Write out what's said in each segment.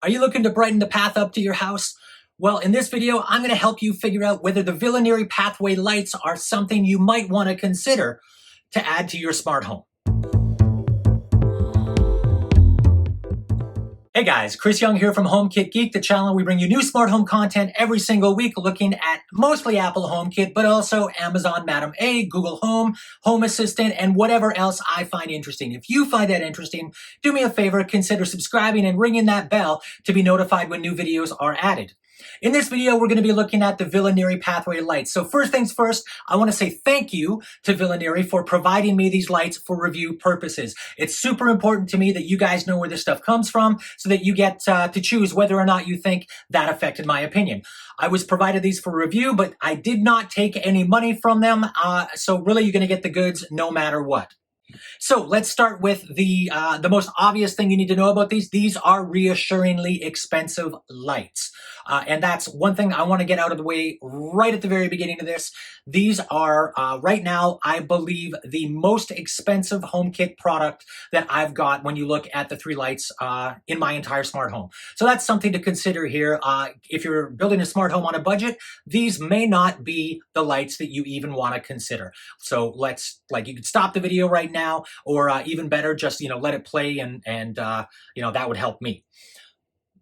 Are you looking to brighten the path up to your house? Well, in this video, I'm going to help you figure out whether the Villa Neri Pathway Lights are something you might want to consider to add to your smart home. Hey guys, Chris Young here from HomeKit Geek, the channel. We bring you new smart home content every single week looking at mostly Apple HomeKit, but also Amazon Madam A, Google Home, Home Assistant, and whatever else I find interesting. If you find that interesting, do me a favor, consider subscribing and ringing that bell to be notified when new videos are added. In this video, we're going to be looking at the Villa Neri Pathway Lights. So first things first, I want to say thank you to Villa Neri for providing me these lights for review purposes. It's super important to me that you guys know where this stuff comes from so that you get to choose whether or not you think that affected my opinion. I was provided these for review, but I did not take any money from them. So really, you're going to get the goods no matter what. So let's start with the most obvious thing you need to know about these. These are reassuringly expensive lights. And that's one thing I want to get out of the way right at the very beginning of this. These are, right now, I believe, the most expensive HomeKit product that I've got when you look at the three lights in my entire smart home. So that's something to consider here. If you're building a smart home on a budget, these may not be the lights that you even want to consider. So you can stop the video right now, or even better, just, let it play and that would help me.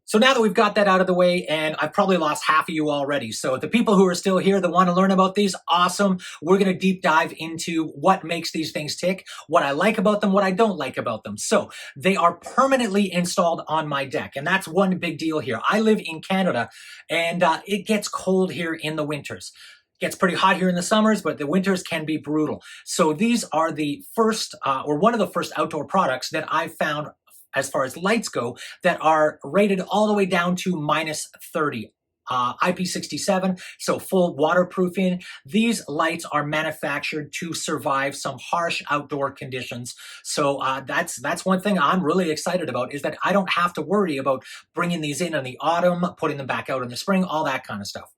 So now that we've got that out of the way, and I've probably lost half of you already, so the people who are still here that want to learn about these, awesome. We're going to deep dive into what makes these things tick, what I like about them, what I don't like about them. So they are permanently installed on my deck, and that's one big deal here. I live in Canada, and it gets cold here in the winters. Gets pretty hot here in the summers, but the winters can be brutal. So these are the first, or one of the first outdoor products that I've found as far as lights go that are rated all the way down to -30. IP67, so full waterproofing. These lights are manufactured to survive some harsh outdoor conditions. So that's one thing I'm really excited about, is that I don't have to worry about bringing these in the autumn, putting them back out in the spring, all that kind of stuff.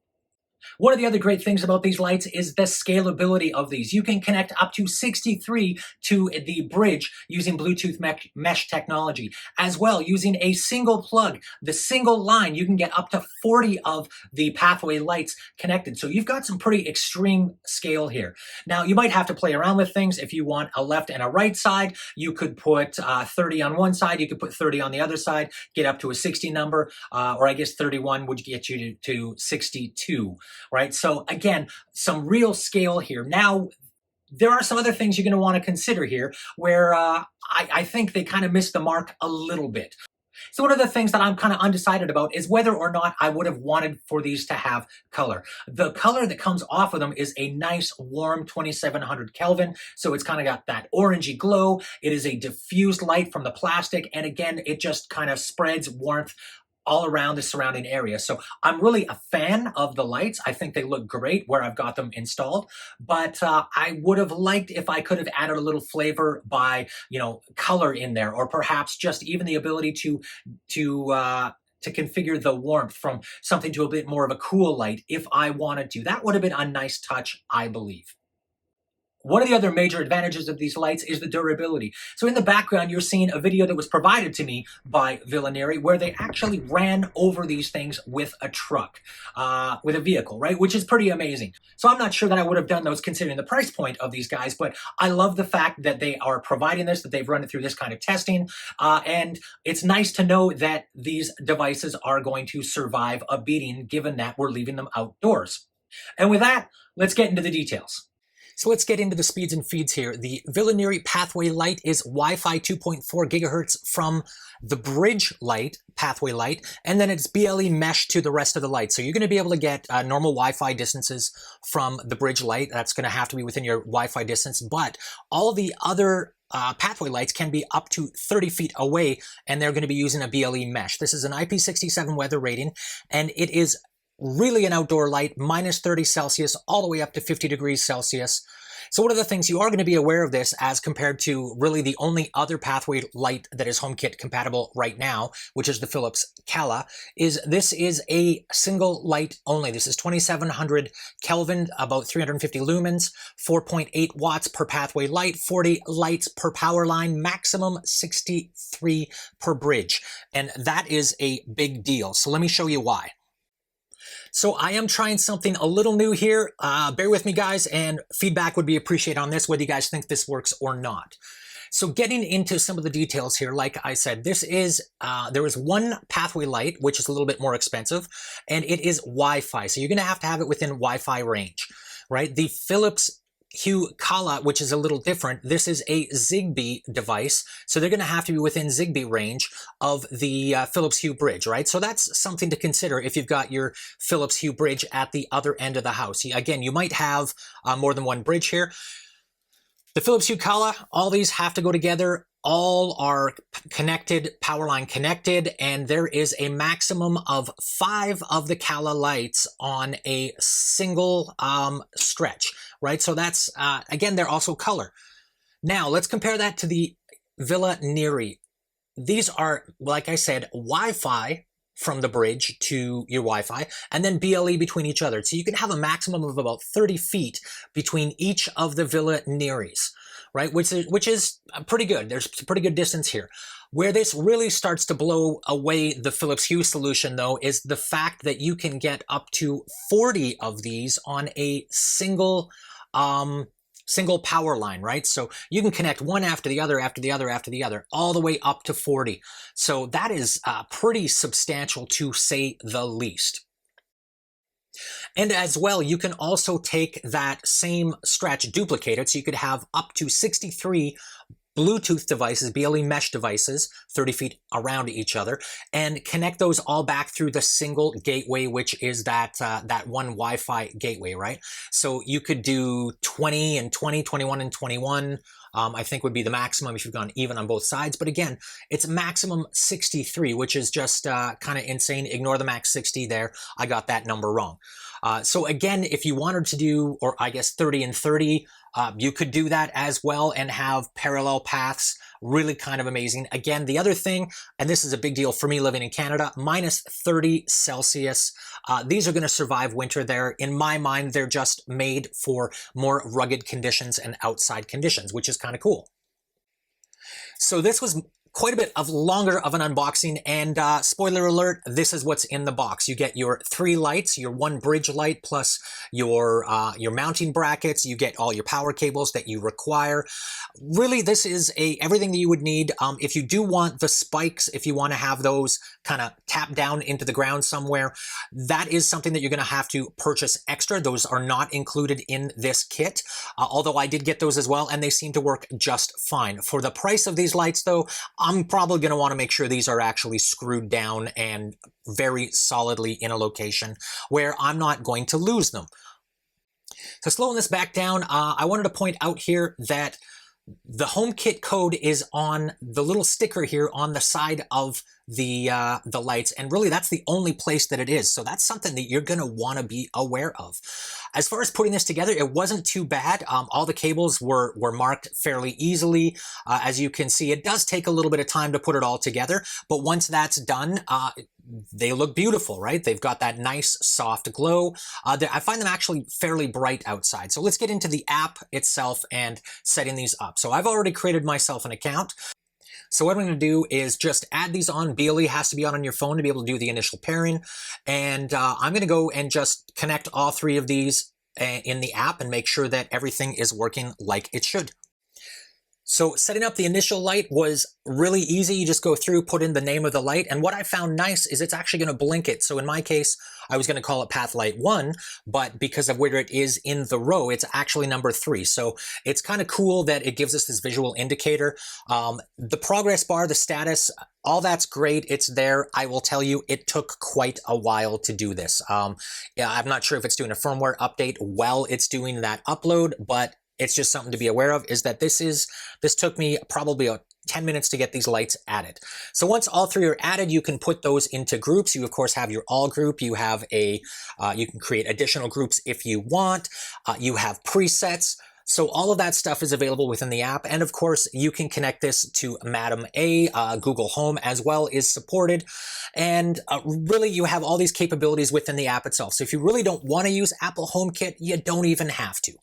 One of the other great things about these lights is the scalability of these. You can connect up to 63 to the bridge using Bluetooth mesh technology. As well, using a single plug, the single line, you can get up to 40 of the pathway lights connected. So you've got some pretty extreme scale here. Now, you might have to play around with things. If you want a left and a right side, you could put 30 on one side, you could put 30 on the other side, get up to a 60 number, or I guess 31 would get you to 62. Right? So again, some real scale here. Now, there are some other things you're going to want to consider here where I think they kind of missed the mark a little bit. So one of the things that I'm kind of undecided about is whether or not I would have wanted for these to have color. The color that comes off of them is a nice warm 2700 Kelvin. So it's kind of got that orangey glow. It is a diffused light from the plastic. And again, it just kind of spreads warmth all around the surrounding area. So I'm really a fan of the lights. I think they look great where I've got them installed, but I would have liked if I could have added a little flavor by, color in there, or perhaps just even the ability to configure the warmth from something to a bit more of a cool light if I wanted to. That would have been a nice touch, I believe. One of the other major advantages of these lights is the durability. So in the background, you're seeing a video that was provided to me by Villa Neri where they actually ran over these things with a truck, with a vehicle, right? Which is pretty amazing. So I'm not sure that I would have done those considering the price point of these guys, but I love the fact that they are providing this, that they've run it through this kind of testing. And it's nice to know that these devices are going to survive a beating, given that we're leaving them outdoors. And with that, let's get into the details. So let's get into the speeds and feeds here. The Villa Neri Pathway Light is Wi-Fi 2.4 gigahertz from the bridge light, pathway light, and then it's BLE mesh to the rest of the light. So you're going to be able to get normal Wi-Fi distances from the bridge light. That's going to have to be within your Wi-Fi distance, but all the other pathway lights can be up to 30 feet away, and they're going to be using a BLE mesh. This is an IP67 weather rating, and it is really an outdoor light, -30 Celsius, all the way up to 50 degrees Celsius. So one of the things you are going to be aware of this as compared to really the only other pathway light that is HomeKit compatible right now, which is the Philips Calla, is this is a single light only. This is 2700 Kelvin, about 350 lumens, 4.8 watts per pathway light, 40 lights per power line, maximum 63 per bridge. And that is a big deal. So let me show you why. So I am trying something a little new here. Bear with me, guys, and feedback would be appreciated on this, whether you guys think this works or not. So getting into some of the details here, like I said, this is, there is one pathway light, which is a little bit more expensive, and it is Wi-Fi. So you're going to have it within Wi-Fi range, right? The Philips Hue Calla, which is a little different. This is a Zigbee device, so they're going to have to be within Zigbee range of the Philips Hue bridge, right? So that's something to consider if you've got your Philips Hue bridge at the other end of the house. Again, you might have more than one bridge here. The Philips Hue Calla, all these have to go together. All are connected, power line connected, and there is a maximum of 5 of the Calla lights on a single stretch, right? So that's, again, they're also color. Now, let's compare that to the Villa Neri. These are, like I said, Wi-Fi from the bridge to your Wi-Fi, and then BLE between each other. So you can have a maximum of about 30 feet between each of the Villa Neris, right? Which is pretty good. There's a pretty good distance here. Where this really starts to blow away the Philips Hue solution, though, is the fact that you can get up to 40 of these on a single power line, right? So you can connect one after the other, after the other, after the other, all the way up to 40. So that is pretty substantial, to say the least. And as well, you can also take that same stretch, duplicate it, so you could have up to 63 Bluetooth devices, BLE mesh devices, 30 feet around each other, and connect those all back through the single gateway, which is that one Wi-Fi gateway, right? So you could do 20 and 20, 21 and 21, I think would be the maximum if you've gone even on both sides. But again, it's maximum 63, which is just kind of insane. Ignore the max 60 there. I got that number wrong. So again, if you wanted to do, or I guess 30 and 30, you could do that as well and have parallel paths. Really kind of amazing. Again, the other thing, and this is a big deal for me living in Canada, minus 30 Celsius. These are going to survive winter there. In my mind, they're just made for more rugged conditions and outside conditions, which is kind of cool. So this was quite a bit of longer of an unboxing, and spoiler alert, this is what's in the box. You get your 3 lights, your 1 bridge light, plus your mounting brackets. You get all your power cables that you require. Really, this is everything that you would need. If you do want the spikes, if you want to have those kind of tap down into the ground somewhere, that is something that you're going to have to purchase extra. Those are not included in this kit, although I did get those as well, and they seem to work just fine. For the price of these lights, though, I'm probably going to want to make sure these are actually screwed down and very solidly in a location where I'm not going to lose them. So slowing this back down, I wanted to point out here that the HomeKit code is on the little sticker here on the side of the lights, and really that's the only place that it is. So that's something that you're going to want to be aware of. As far as putting this together, it wasn't too bad. All the cables were marked fairly easily. As you can see, it does take a little bit of time to put it all together, but once that's done, they look beautiful, right? They've got that nice soft glow. I find them actually fairly bright outside. So let's get into the app itself and setting these up. So I've already created myself an account. So what I'm going to do is just add these on. BLE has to be on your phone to be able to do the initial pairing. And I'm going to go and just connect all 3 of these in the app and make sure that everything is working like it should. So setting up the initial light was really easy. You just go through, put in the name of the light, and what I found nice is it's actually going to blink it. So in my case, I was going to call it path light 1, but because of where it is in the row, it's actually number 3. So it's kind of cool that it gives us this visual indicator. The progress bar, the status, all that's great. It's there. I will tell you, it took quite a while to do this. Yeah, I'm not sure if it's doing a firmware update while it's doing that upload, but it's just something to be aware of, is that this took me probably 10 minutes to get these lights added. So once all 3 are added, you can put those into groups. You of course have your all group. You have you can create additional groups if you want. You have presets. So all of that stuff is available within the app. And of course, you can connect this to Madam A. Google Home as well is supported. And really, you have all these capabilities within the app itself. So if you really don't want to use Apple HomeKit, you don't even have to.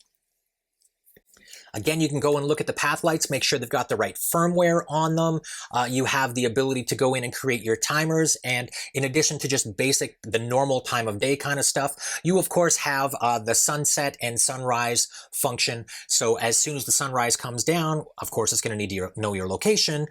Again, you can go and look at the path lights, make sure they've got the right firmware on them. You have the ability to go in and create your timers. And in addition to just basic, the normal time of day kind of stuff, you of course have the sunset and sunrise function. So as soon as the sunrise comes down, of course, it's going to need to know your location.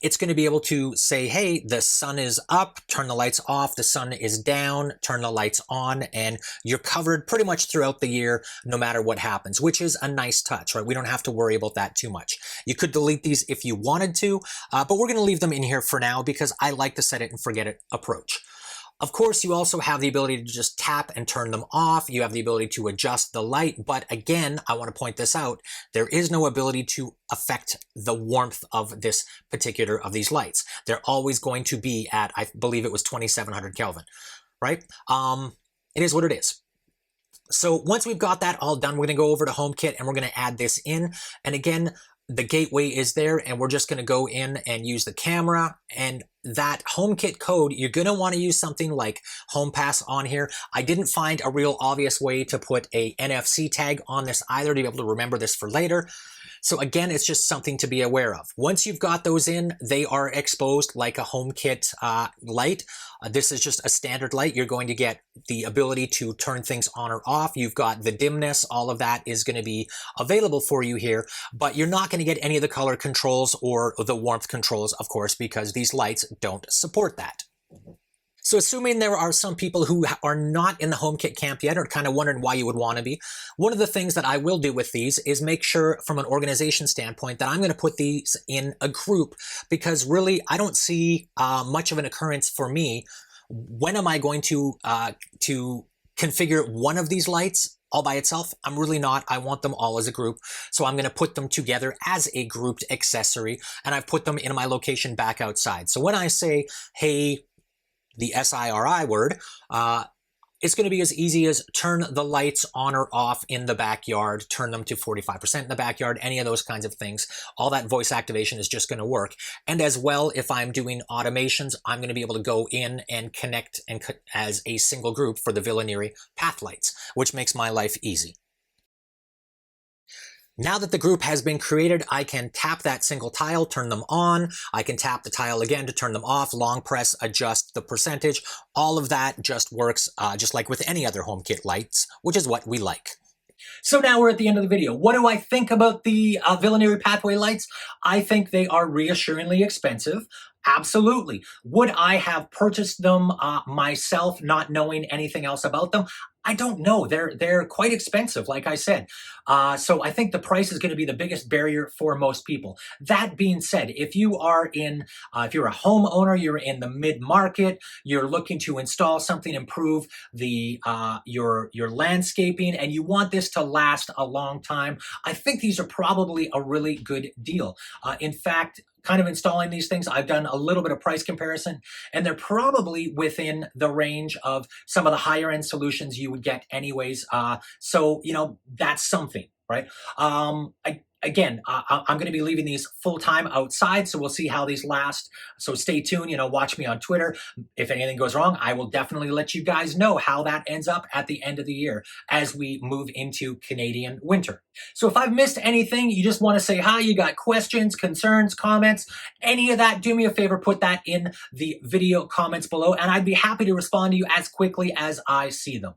It's going to be able to say, hey, the sun is up, turn the lights off, the sun is down, turn the lights on, and you're covered pretty much throughout the year, no matter what happens, which is a nice touch, right? We don't have to worry about that too much. You could delete these if you wanted to, but we're going to leave them in here for now because I like the set it and forget it approach. Of course, you also have the ability to just tap and turn them off. You have the ability to adjust the light. But again, I want to point this out. There is no ability to affect the warmth of this particular of these lights. They're always going to be at, I believe it was 2700 Kelvin, right? It is what it is. So once we've got that all done, we're going to go over to HomeKit and we're going to add this in. And again, the gateway is there and we're just going to go in and use the camera, and that HomeKit code, you're going to want to use something like HomePass on here. I didn't find a real obvious way to put a NFC tag on this either to be able to remember this for later. So again, it's just something to be aware of. Once you've got those in, they are exposed like a HomeKit light. This is just a standard light. You're going to get the ability to turn things on or off. You've got the dimness. All of that is going to be available for you here, but you're not going to get any of the color controls or the warmth controls, of course, because these lights don't support that. So assuming there are some people who are not in the HomeKit camp yet or kind of wondering why you would want to be, one of the things that I will do with these is make sure from an organization standpoint that I'm going to put these in a group, because really I don't see much of an occurrence for me. When am I going to configure one of these lights all by itself? I'm really not. I want them all as a group. So I'm going to put them together as a grouped accessory, and I've put them in my location back outside. So when I say, hey, the SIRI word, it's going to be as easy as turn the lights on or off in the backyard, turn them to 45% in the backyard, any of those kinds of things. All that voice activation is just going to work. And as well, if I'm doing automations, I'm going to be able to go in and connect and as a single group for the Villa Neri Path Lights, which makes my life easy. Now that the group has been created, I can tap that single tile, turn them on. I can tap the tile again to turn them off, long press, adjust the percentage. All of that just works just like with any other HomeKit lights, which is what we like. So now we're at the end of the video. What do I think about the Villa Neri Pathway Lights? I think they are reassuringly expensive. Absolutely. Would I have purchased them myself, not knowing anything else about them? I don't know. They're quite expensive, like I said. So I think the price is going to be the biggest barrier for most people. That being said, if you are if you're a homeowner, you're in the mid-market, you're looking to install something, improve the your landscaping, and you want this to last a long time, I think these are probably a really good deal. In fact, kind of installing these things, I've done a little bit of price comparison, and they're probably within the range of some of the higher end solutions you would get anyways. So, you know, that's something, right? Again, I'm going to be leaving these full-time outside, so we'll see how these last. So stay tuned, you know, watch me on Twitter. If anything goes wrong, I will definitely let you guys know how that ends up at the end of the year as we move into Canadian winter. So if I've missed anything, you just want to say hi, you got questions, concerns, comments, any of that, do me a favor, put that in the video comments below, and I'd be happy to respond to you as quickly as I see them.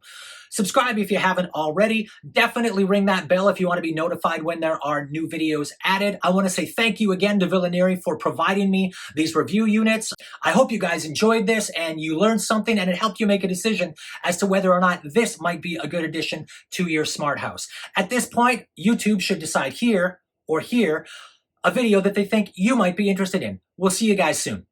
Subscribe if you haven't already. Definitely ring that bell if you want to be notified when there are new videos added. I want to say thank you again to Villa Neri for providing me these review units. I hope you guys enjoyed this and you learned something and it helped you make a decision as to whether or not this might be a good addition to your smart house. At this point, YouTube should decide here or here a video that they think you might be interested in. We'll see you guys soon.